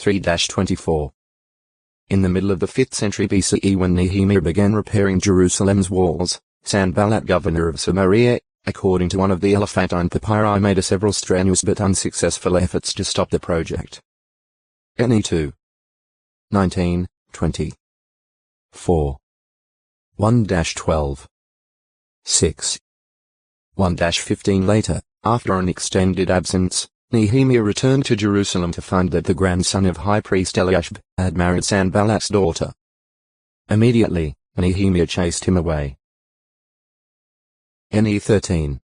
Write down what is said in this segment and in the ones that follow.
3-24. In the middle of the 5th century BCE, when Nehemiah began repairing Jerusalem's walls, Sanballat, governor of Samaria, according to one of the Elephantine papyri, made several strenuous but unsuccessful efforts to stop the project. NE 2. 19, 20. 4. 1-12. 6. 1-15. Later, after an extended absence, Nehemiah returned to Jerusalem to find that the grandson of high priest Eliashib had married Sanballat's daughter. Immediately, Nehemiah chased him away. NE 13.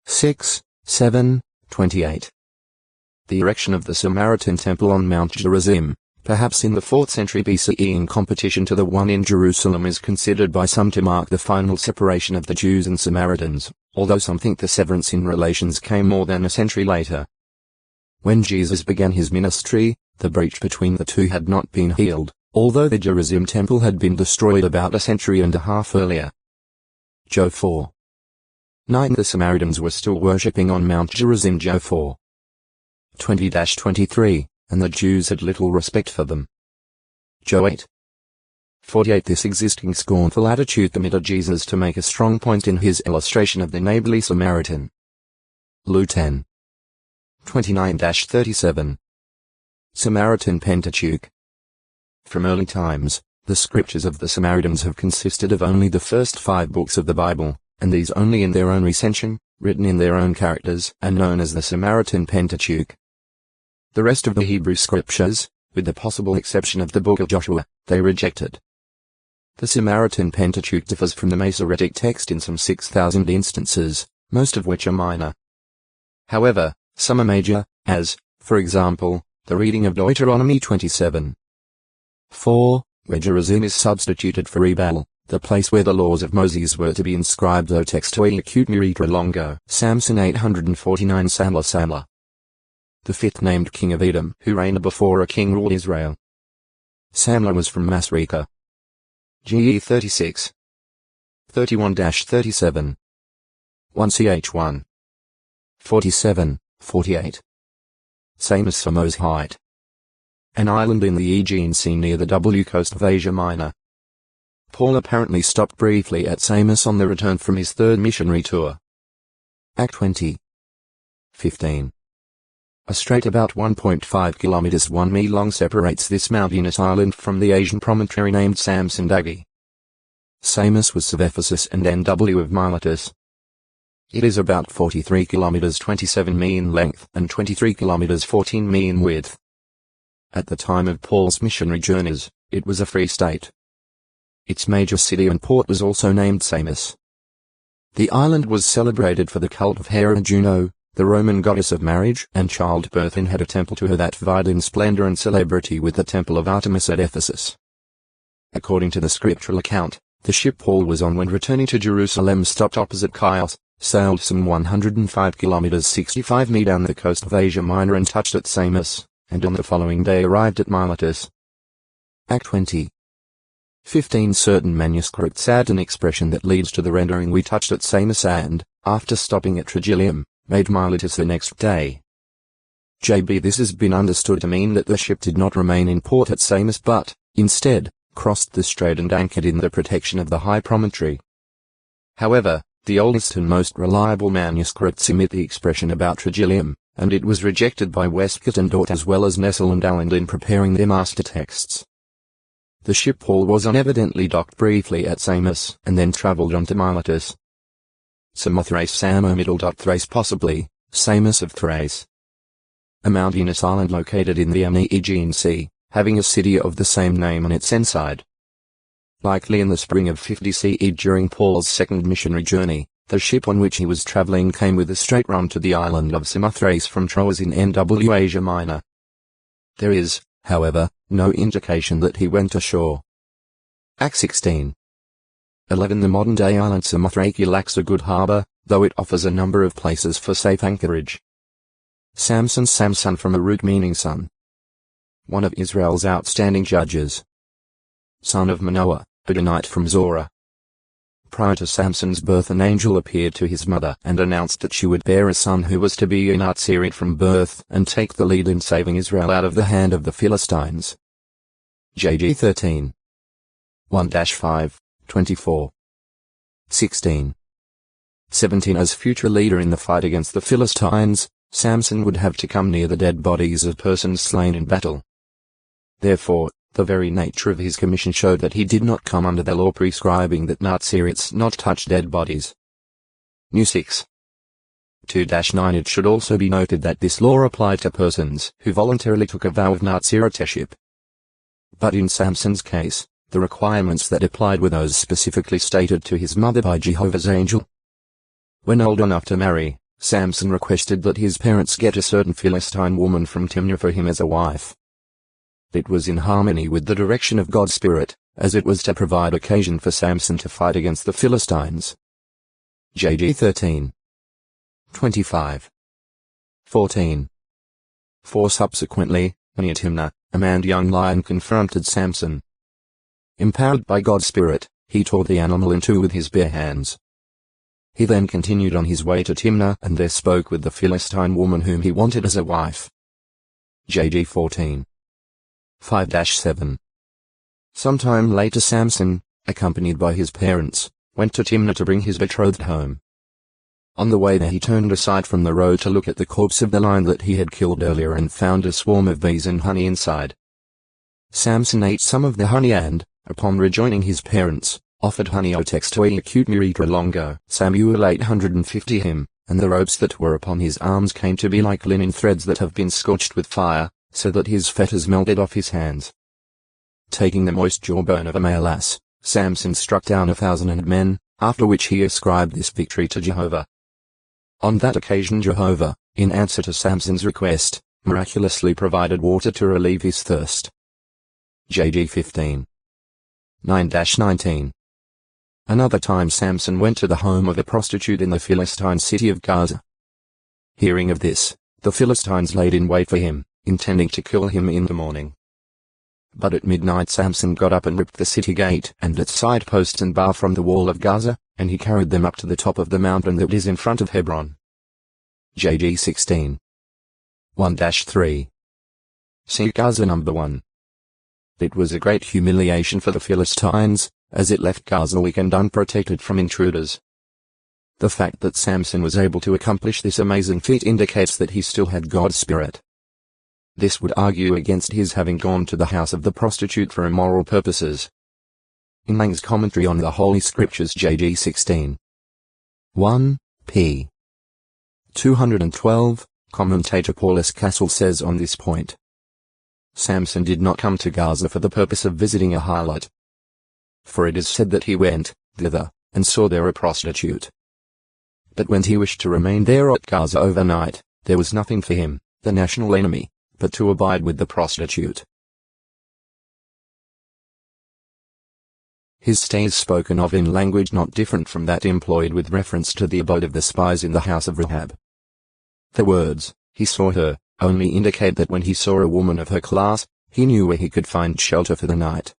6, 7, 28. The erection of the Samaritan temple on Mount Gerizim, perhaps in the 4th century BCE in competition to the one in Jerusalem, is considered by some to mark the final separation of the Jews and Samaritans, although some think the severance in relations came more than a century later. When Jesus began his ministry, the breach between the two had not been healed, although the Gerizim temple had been destroyed about a century and a half earlier. Joe 4. 9. The Samaritans were still worshipping on Mount Gerizim. Joe 4. 20-23, and the Jews had little respect for them. Joe 8. 48. This existing scornful attitude permitted Jesus to make a strong point in his illustration of the neighborly Samaritan. Luke 10. 29-37. Samaritan Pentateuch. From early times, the scriptures of the Samaritans have consisted of only the first 5 books of the Bible, and these only in their own recension, written in their own characters, and known as the Samaritan Pentateuch. The rest of the Hebrew scriptures, with the possible exception of the book of Joshua, they rejected. The Samaritan Pentateuch differs from the Masoretic text in some 6,000 instances, most of which are minor. However, some are major, as, for example, the reading of Deuteronomy 27. 4, where Gerizim is substituted for Ebal, the place where the laws of Moses were to be inscribed o textoi acute miritra longo. Samson 849. Samla. The 5th named king of Edom, who reigned before a king ruled Israel. Samla was from Masreka. GE 36. 31-37. 1 ch 1. 47, 48. Samos Samosite. An island in the Aegean Sea near the W coast of Asia Minor. Paul apparently stopped briefly at Samos on the return from his 3rd missionary tour. Act 20. 15. A strait about 1.5 kilometers 1 mi long separates this mountainous island from the Asian promontory named Samsandagi. Samos was of Ephesus and NW of Miletus. It is about 43 kilometers 27 mi in length and 23 kilometers 14 mi in width. At the time of Paul's missionary journeys, it was a free state. Its major city and port was also named Samos. The island was celebrated for the cult of Hera Juno, the Roman goddess of marriage and childbirth, and had a temple to her that vied in splendor and celebrity with the temple of Artemis at Ephesus. According to the scriptural account, the ship Paul was on when returning to Jerusalem stopped opposite Chios, sailed some 105 kilometers 65 mi down the coast of Asia Minor and touched at Samos, and on the following day arrived at Miletus. Act 20. 15. Certain manuscripts add an expression that leads to the rendering "we touched at Samos and, after stopping at Trogyllium, made Miletus the next day." JB. This has been understood to mean that the ship did not remain in port at Samos but, instead, crossed the strait and anchored in the protection of the high promontory. However, the oldest and most reliable manuscripts omit the expression about Trogyllium, and it was rejected by Westcott and Dort as well as Nessel and Alland in preparing their master texts. The ship Paul was on evidently docked briefly at Samos and then travelled on to Miletus. Samothrace Samo Middle. Thrace, possibly, Samos of Thrace. A mountainous island located in the Aegean Sea, having a city of the same name on its side. Likely in the spring of 50 CE during Paul's 2nd missionary journey, the ship on which he was travelling came with a straight run to the island of Samothrace from Troas in NW Asia Minor. There is, however, no indication that he went ashore. Act 16. 11. The modern-day island Samothrake lacks a good harbour, though it offers a number of places for safe anchorage. Samson from a root meaning son. One of Israel's outstanding judges. Son of Manoah, Bedanite from Zorah. Prior to Samson's birth, an angel appeared to his mother and announced that she would bear a son who was to be a Nazirite from birth and take the lead in saving Israel out of the hand of the Philistines. JG 13. 1-5, 24. 16. 17. As future leader in the fight against the Philistines, Samson would have to come near the dead bodies of persons slain in battle. Therefore, the very nature of his commission showed that he did not come under the law prescribing that Nazirites not touch dead bodies. New 6. 2-9. It should also be noted that this law applied to persons who voluntarily took a vow of Naziriteship. But in Samson's case, the requirements that applied were those specifically stated to his mother by Jehovah's angel. When old enough to marry, Samson requested that his parents get a certain Philistine woman from Timnah for him as a wife. It was in harmony with the direction of God's Spirit, as it was to provide occasion for Samson to fight against the Philistines. JG 13. 25. 14. 4. Subsequently, near Timnah, a manned young lion confronted Samson. Empowered by God's Spirit, he tore the animal in two with his bare hands. He then continued on his way to Timnah and there spoke with the Philistine woman whom he wanted as a wife. JG 14. 5-7. Sometime later Samson, accompanied by his parents, went to Timnah to bring his betrothed home. On the way there he turned aside from the road to look at the corpse of the lion that he had killed earlier and found a swarm of bees and honey inside. Samson ate some of the honey and, upon rejoining his parents, offered honey o text to a acute miritra longo. Samuel 850 him, and the ropes that were upon his arms came to be like linen threads that have been scorched with fire, so that his fetters melted off his hands. Taking the moist jawbone of a male ass, Samson struck down 1,000 men, after which he ascribed this victory to Jehovah. On that occasion Jehovah, in answer to Samson's request, miraculously provided water to relieve his thirst. JG 15. 9-19. Another time Samson went to the home of a prostitute in the Philistine city of Gaza. Hearing of this, the Philistines laid in wait for him, intending to kill him in the morning. But at midnight Samson got up and ripped the city gate and its side posts and bar from the wall of Gaza, and he carried them up to the top of the mountain that is in front of Hebron. JG 16. 1-3. See Gaza number 1. It was a great humiliation for the Philistines, as it left Gaza weak and unprotected from intruders. The fact that Samson was able to accomplish this amazing feat indicates that he still had God's Spirit. This would argue against his having gone to the house of the prostitute for immoral purposes. In Lang's Commentary on the Holy Scriptures JG 16. 1, p. 212, commentator Paul S. Castle says on this point, Samson did not come to Gaza for the purpose of visiting a harlot. For it is said that he went thither, and saw there a prostitute. But when he wished to remain there at Gaza overnight, there was nothing for him, the national enemy, but to abide with the prostitute. His stay is spoken of in language not different from that employed with reference to the abode of the spies in the house of Rahab. The words, he saw her, only indicate that when he saw a woman of her class, he knew where he could find shelter for the night.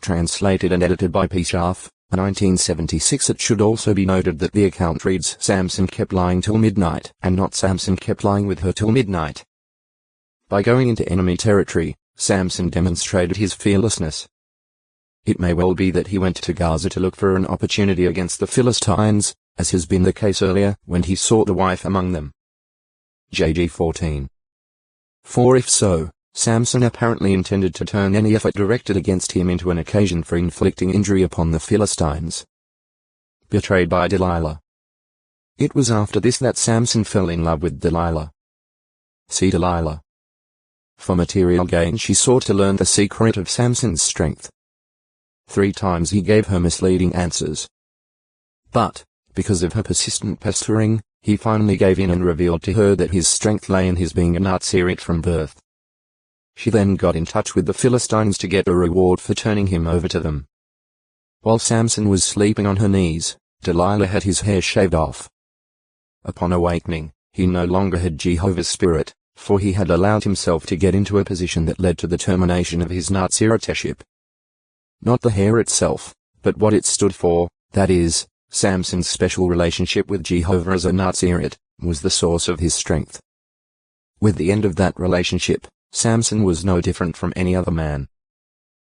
Translated and edited by P. Schaff, 1976. It should also be noted that the account reads Samson kept lying till midnight, and not Samson kept lying with her till midnight. By going into enemy territory, Samson demonstrated his fearlessness. It may well be that he went to Gaza to look for an opportunity against the Philistines, as has been the case earlier when he sought a wife among them. JG 14. For if so, Samson apparently intended to turn any effort directed against him into an occasion for inflicting injury upon the Philistines. Betrayed by Delilah. It was after this that Samson fell in love with Delilah. See Delilah. For material gain she sought to learn the secret of Samson's strength. 3 times he gave her misleading answers. But, because of her persistent pestering, he finally gave in and revealed to her that his strength lay in his being a Nazirite from birth. She then got in touch with the Philistines to get a reward for turning him over to them. While Samson was sleeping on her knees, Delilah had his hair shaved off. Upon awakening, he no longer had Jehovah's Spirit, for he had allowed himself to get into a position that led to the termination of his Naziriteship. Not the hair itself, but what it stood for, That is, Samson's special relationship with Jehovah as a Nazirite was the source of his strength. With the end of that relationship, Samson was no different from any other man.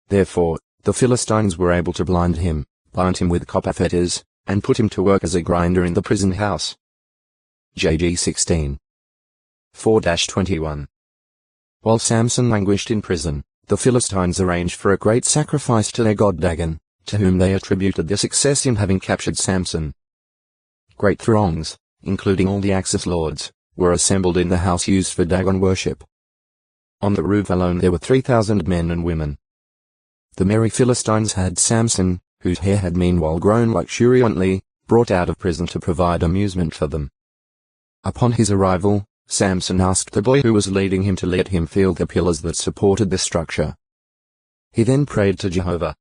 Therefore, the Philistines were able to blind him, bind him with copper fetters, and put him to work as a grinder in the prison house. JG 16. 4-21. While Samson languished in prison, the Philistines arranged for a great sacrifice to their god Dagon, to whom they attributed their success in having captured Samson. Great throngs, including all the Axis lords, were assembled in the house used for Dagon worship. On the roof alone there were 3,000 men and women. The merry Philistines had Samson, whose hair had meanwhile grown luxuriantly, brought out of prison to provide amusement for them. Upon his arrival, Samson asked the boy who was leading him to let him feel the pillars that supported the structure. He then prayed to Jehovah.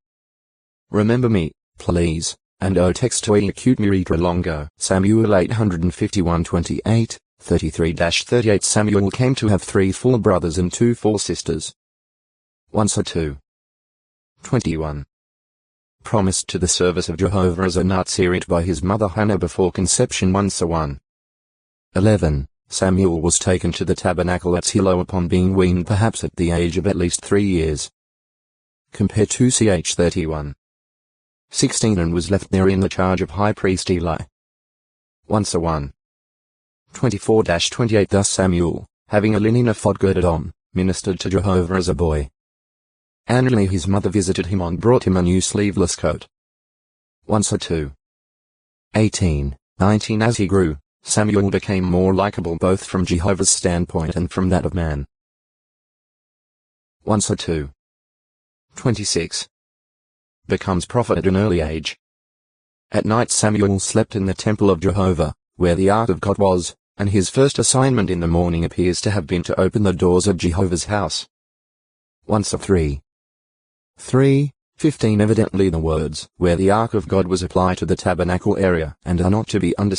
"Remember me, please, and O textoi acute miritra longo." Samuel 851:28, 33-38. Samuel came to have 3 full brothers and 2 full sisters. 1-2. 21. Promised to the service of Jehovah as a Nazirite by his mother Hannah before conception. 1-1. 11. Samuel was taken to the tabernacle at Shiloh upon being weaned, perhaps at the age of at least 3 years. Compare 2 Ch 31. 16. And was left there in the charge of high priest Eli. 1-1. 24-28. Thus Samuel, having a linen ephod girded on, ministered to Jehovah as a boy. Annually his mother visited him and brought him a new sleeveless coat. 1-2. 18, 19. As he grew, Samuel became more likable both from Jehovah's standpoint and from that of man. 1-2. 26. Becomes prophet at an early age. At night Samuel slept in the temple of Jehovah, where the ark of God was, and his first assignment in the morning appears to have been to open the doors of Jehovah's house. 1-3. 3:15. Evidently the words, where the ark of God was, apply to the tabernacle area and are not to be understood